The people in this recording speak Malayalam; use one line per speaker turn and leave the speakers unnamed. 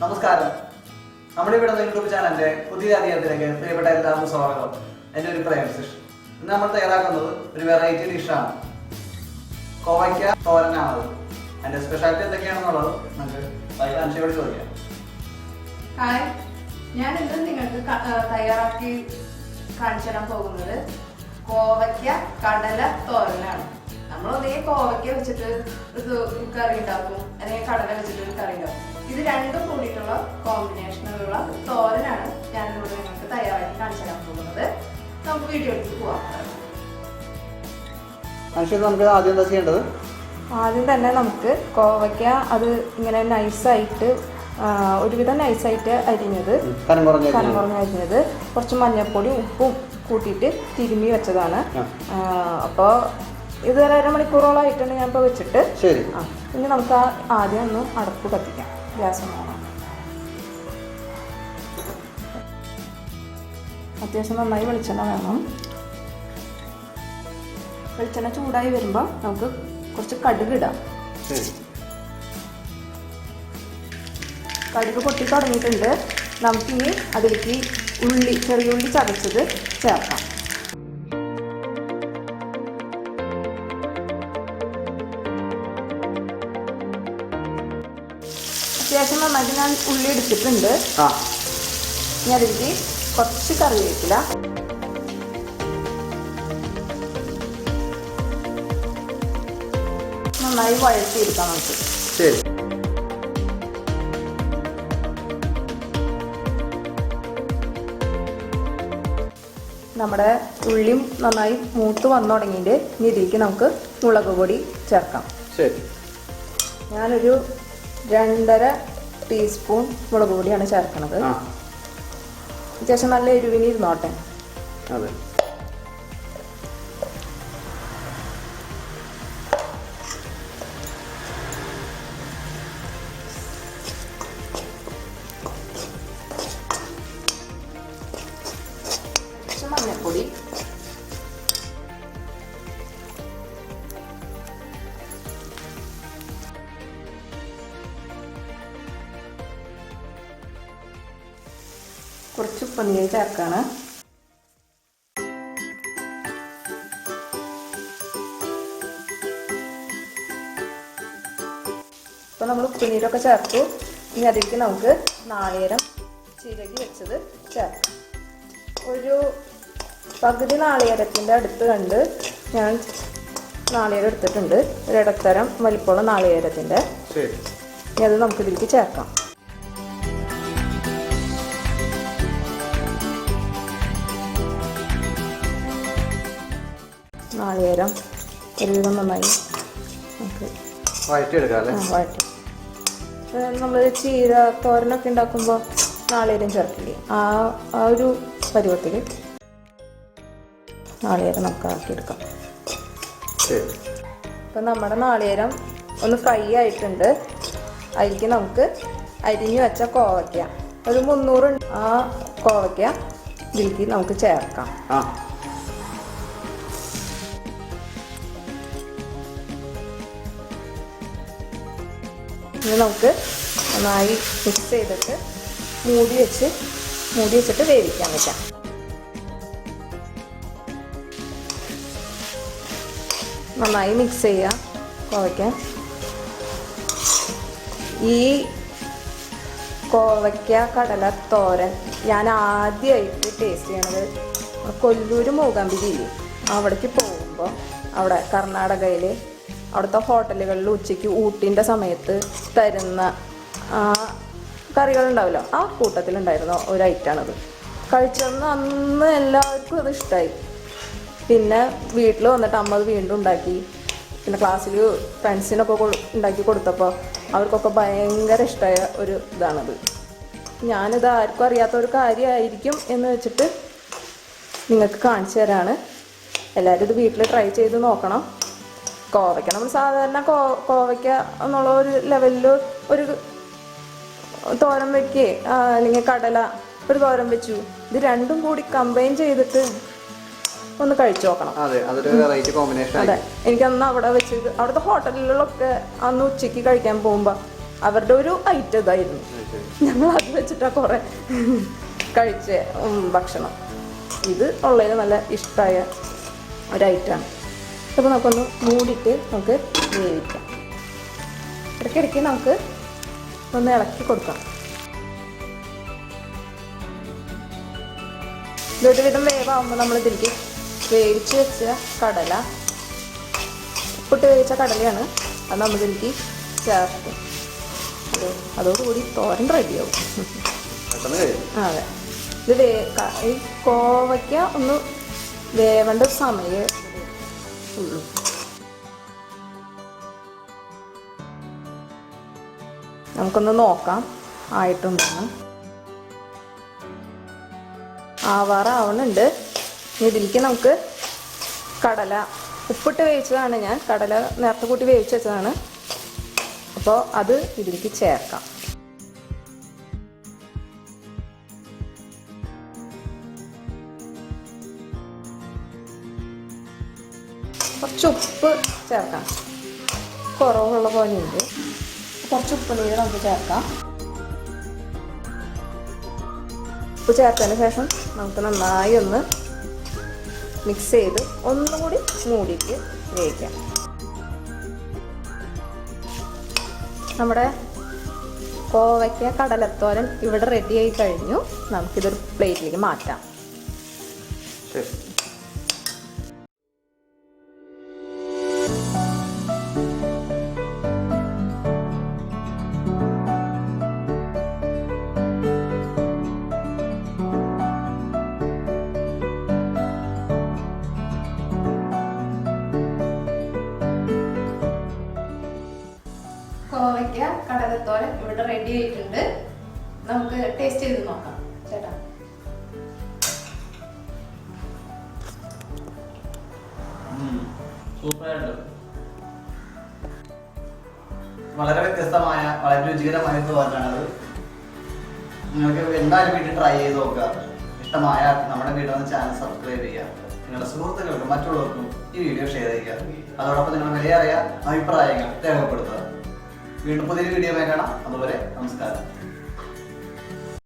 നമസ്കാരം. നമ്മുടെ ഇവിടെ യൂട്യൂബ് ചാനലിന്റെ പുതിയ അധ്യായത്തിലേക്ക് പ്രിയപ്പെട്ട എല്ലാവർക്കും സ്വാഗതം. എൻ്റെ ഒരു പ്രേംസിഷ്. ഇന്ന് നമ്മൾ തയ്യാറാക്കുന്നത് ഒരു വെറൈറ്റി ഡിഷാണ്. കോവയ്ക്ക തോരനാണത്. അതിന്റെ സ്പെഷ്യാലിറ്റി എന്തൊക്കെയാണെന്നുള്ളത് നമുക്ക് അനുഷയോട് ചോദിക്കാം.
ഹായ്, ഞാൻ ഇന്ന് നിങ്ങൾക്ക് തയ്യാറാക്കി കാണിച്ചു തരാൻ പോകുന്നത് കോവയ്ക്ക കടല തോരനാണ്. നമ്മളൊന്നേ കോവയ്ക്ക വെച്ചിട്ട് ഒരു കറി ഉണ്ടാക്കും, അല്ലെങ്കിൽ കടല വെച്ചിട്ട് ഒരു കറി ഉണ്ടാക്കും. ഇത് രണ്ടും കൂടിയിട്ടുള്ള കോമ്പിനേഷനിലുള്ള തോരനാണ് ഞാനിവിടെ നിങ്ങൾക്ക് തയ്യാറാക്കി കാണിച്ചു തരാൻ പോകുന്നത്. നമുക്ക് വീഡിയോയിലേക്ക് പോവാം.
നമുക്ക് ആദ്യം എന്താ ചെയ്യേണ്ടത്?
ആദ്യം തന്നെ നമുക്ക് കോവയ്ക്ക അത് ഇങ്ങനെ നൈസായിട്ട് ഒരുവിധം നൈസായിട്ട് അരിഞ്ഞത്, കനം കുറഞ്ഞ് അരിഞ്ഞത്, കുറച്ച് മഞ്ഞൾപ്പൊടി ഉപ്പും കൂട്ടിയിട്ട് തിരുമ്മി വെച്ചതാണ്. അപ്പോൾ ഇത് 1.5 മണിക്കൂറോളമായിട്ടാണ് ഞാൻ ഇപ്പോൾ വെച്ചിട്ട്.
ശരി.
ഇനി നമുക്ക് ആദ്യം ഒന്ന് അടപ്പ് കത്തിക്കാം. ഗ്യാസ് ഓണാക്കാം. അത്യാവശ്യം നന്നായി വെളിച്ചെണ്ണ വേണം. വെളിച്ചെണ്ണ ചൂടായി വരുമ്പോൾ നമുക്ക് കുറച്ച് കടുക് ഇടാം. കടുക് പൊട്ടി തുടങ്ങിയിട്ടുണ്ട്. നമുക്കിനി അതിലേക്ക് ചെറിയ ഉള്ളി ചതച്ചത് ചേർക്കാം. അത്യാവശ്യം നന്നായിട്ട് ഞാൻ ഉള്ളി എടുത്തിട്ടുണ്ട്. ഇനി അതിലേക്ക് കുറച്ച് കറിവേപ്പില, നന്നായി വഴറ്റിയെടുക്കാം നമുക്ക്.
ശരി.
നമ്മുടെ ഉള്ളിയും നന്നായി മൂത്ത് വന്നു തുടങ്ങിയിട്ട് ഇനി ഇതിലേക്ക് നമുക്ക് മുളക് പൊടി ചേർക്കാം.
ശരി.
ഞാനൊരു 2.5 ടീസ്പൂൺ മുളക് പൊടിയാണ് ചേർക്കുന്നത്. അത്യാവശ്യം നല്ല എരിവിന് ഇരുന്നോട്ടെ.
അതെ.
മഞ്ഞൾപ്പൊടി, കുറച്ച് പനീർ ചേർക്കാണ്. ഇപ്പം നമ്മൾ ഉപ്പുനീരൊക്കെ ചേർത്തു. ഇനി അതിലേക്ക് നമുക്ക് നാളികേരം ചിരകി വെച്ചത് ചേർക്കാം. ഒരു പകുതി നാളികേരത്തിൻ്റെ അടുത്ത് കണ്ട് ഞാൻ നാളികേരം എടുത്തിട്ടുണ്ട്. ഒരു ഇടത്തരം വലിപ്പമുള്ള നാളികേരത്തിൻ്റെ. ഇനി അത് നമുക്ക് ഇതിലേക്ക് ചേർക്കാം. നാളികേരം ഒരുവിധം നന്നായി നമുക്ക് വഴറ്റി. നമ്മൾ ചീര തോരനൊക്കെ ഉണ്ടാക്കുമ്പോൾ നാളികേരം ചേർക്കില്ലേ, ആ ഒരു പരുവത്തിൽ നാളികേരം നമുക്ക് ആക്കിയെടുക്കാം. ഇപ്പം നമ്മുടെ നാളികേരം ഒന്ന് ഫ്രൈ ആയിട്ടുണ്ട്. അതിലേക്ക് നമുക്ക് അരിഞ്ഞു വെച്ച കോവയ്ക്ക, ഒരു 300 ആ കോവയ്ക്ക ഇതിലേക്ക് നമുക്ക് ചേർക്കാം. ഇനി നമുക്ക് നന്നായി മിക്സ് ചെയ്തിട്ട് മൂടി വെച്ചിട്ട് വേവിക്കാൻ വെക്കാം. നന്നായി മിക്സ് ചെയ്യുക കോവയ്ക്ക. ഈ കോവയ്ക്ക കടല തോരൻ ഞാൻ ആദ്യമായിട്ട് ടേസ്റ്റ് ചെയ്യണത് കൊല്ലൂർ മൂകാംബികയില്ലേ, അവിടേക്ക് പോകുമ്പോൾ അവിടെ കർണാടകയിൽ അവിടുത്തെ ഹോട്ടലുകളിൽ ഉച്ചയ്ക്ക് ഊട്ടിൻ്റെ സമയത്ത് തരുന്ന കറികളുണ്ടാവില്ല, ആ കൂട്ടത്തിലുണ്ടായിരുന്ന ഒരു ഐറ്റമാണത്. കഴിച്ചെന്ന് അന്ന് എല്ലാവർക്കും അത് ഇഷ്ടമായി. പിന്നെ വീട്ടിൽ വന്നിട്ട് അമ്മ അത് വീണ്ടും ഉണ്ടാക്കി. പിന്നെ ക്ലാസ്സിൽ ഫ്രണ്ട്സിനൊക്കെ ഉണ്ടാക്കി കൊടുത്തപ്പോൾ അവർക്കൊക്കെ ഭയങ്കര ഇഷ്ടമായ ഒരു ഇതാണത്. ഞാനിത് ആർക്കും അറിയാത്ത ഒരു കാര്യമായിരിക്കും എന്ന് വെച്ചിട്ട് നിങ്ങൾക്ക് കാണിച്ചു തരാണ്. എല്ലാവരും ഇത് വീട്ടിൽ ട്രൈ ചെയ്ത് നോക്കണം. കോവയ്ക്ക നമ്മൾ സാധാരണ കോവയ്ക്ക എന്നുള്ള ഒരു ലെവലിൽ ഒരു തോരൻ വെക്കേ, അല്ലെങ്കിൽ കടല ഒരു തോരൻ വെച്ചു. ഇത് രണ്ടും കൂടി കമ്പൈൻ ചെയ്തിട്ട് ഒന്ന് കഴിച്ചു നോക്കണം.
അതെ, അതൊരു വെറൈറ്റി കോമ്പിനേഷൻ.
അതെ, എനിക്കന്ന് അവിടെ വെച്ച് അവിടുത്തെ ഹോട്ടലുകളിലൊക്കെ അന്ന് ഉച്ചയ്ക്ക് കഴിക്കാൻ പോകുമ്പോൾ അവരുടെ ഒരു ഐറ്റം ഇതായിരുന്നു. ഞങ്ങൾ അത് വെച്ചിട്ടാണ് കുറേ കഴിച്ച ഭക്ഷണം. ഇത് ഉള്ളതിന് നല്ല ഇഷ്ടമായ ഒരു ഐറ്റമാണ്. അപ്പോൾ നമുക്കൊന്ന് മൂടിയിട്ട് നമുക്ക് വേവിക്കാം. ഇടയ്ക്കിടയ്ക്ക് നമുക്ക് ഒന്ന് ഇളക്കി കൊടുക്കാം. ഇതൊരു വിധം വേവാകുമ്പോൾ നമ്മൾ ഇതിലേക്ക് വേവിച്ച് വെച്ച കടല, ഉപ്പിട്ട് വേവിച്ച കടലയാണ്, അത് നമ്മൾ ഇതിലേക്ക് ചേർക്കും. അതോടുകൂടി തോരൻ റെഡിയാവും. അതെ, ഇത് ഈ കോവയ്ക്ക ഒന്ന് വേവേണ്ട സമയമേ ഉള്ളൂ. നമുക്കൊന്ന് നോക്കാം ആയിട്ടുണ്ടെന്ന്. ആവാറാവണുണ്ട്. ഇതിലേക്ക് നമുക്ക് കടല ഉപ്പിട്ട് വേവിച്ചതാണ്, ഞാൻ കടല നേരത്തെ കൂട്ടി വേവിച്ച് വെച്ചതാണ്. അപ്പോൾ അത് ഇതിലേക്ക് ചേർക്കാം. കുറച്ച് ഉപ്പ് ചേർക്കാം, കുറവുള്ള പോലെയുണ്ട്. കുറച്ച് ഉപ്പ് നീര് നമുക്ക് ചേർക്കാം. ഉപ്പ് ചേർത്തതിന് ശേഷം നമുക്ക് നന്നായി ഒന്ന് മിക്സ് ചെയ്ത് ഒന്നും കൂടി മൂടിയിട്ട് വേവിക്കാം. നമ്മുടെ കോവയ്ക്ക കടലത്തോരൻ ഇവിടെ റെഡിയായി കഴിഞ്ഞു. നമുക്കിതൊരു പ്ലേറ്റിലേക്ക് മാറ്റാം. കോവയ്ക്ക കടലത്തോരൻ ഇവിടെ റെഡി ആയിട്ടുണ്ട്. നമുക്ക് ടേസ്റ്റ് ചെയ്ത് നോക്കാം. ചേട്ടാ,
വളരെ വ്യത്യസ്തമായ വളരെ രുചികരമായ തോരനാണത്. നിങ്ങൾക്ക് എന്തായാലും വീട്ടിൽ ട്രൈ ചെയ്ത് നോക്കുക. ഇഷ്ടമായ നമ്മുടെ വീട്ടിൽ ചാനൽ സബ്സ്ക്രൈബ് ചെയ്യുക. നിങ്ങളുടെ സുഹൃത്തുക്കൾക്കും മറ്റുള്ളവർക്കും ഈ വീഡിയോ ഷെയർ ചെയ്യുക. അതോടൊപ്പം നിങ്ങളുടെ വിലയേറിയ അഭിപ്രായങ്ങൾ രേഖപ്പെടുത്തുക. വീണ്ടും പുതിയൊരു വീഡിയോ കാണാം. അതുപോലെ നമസ്കാരം.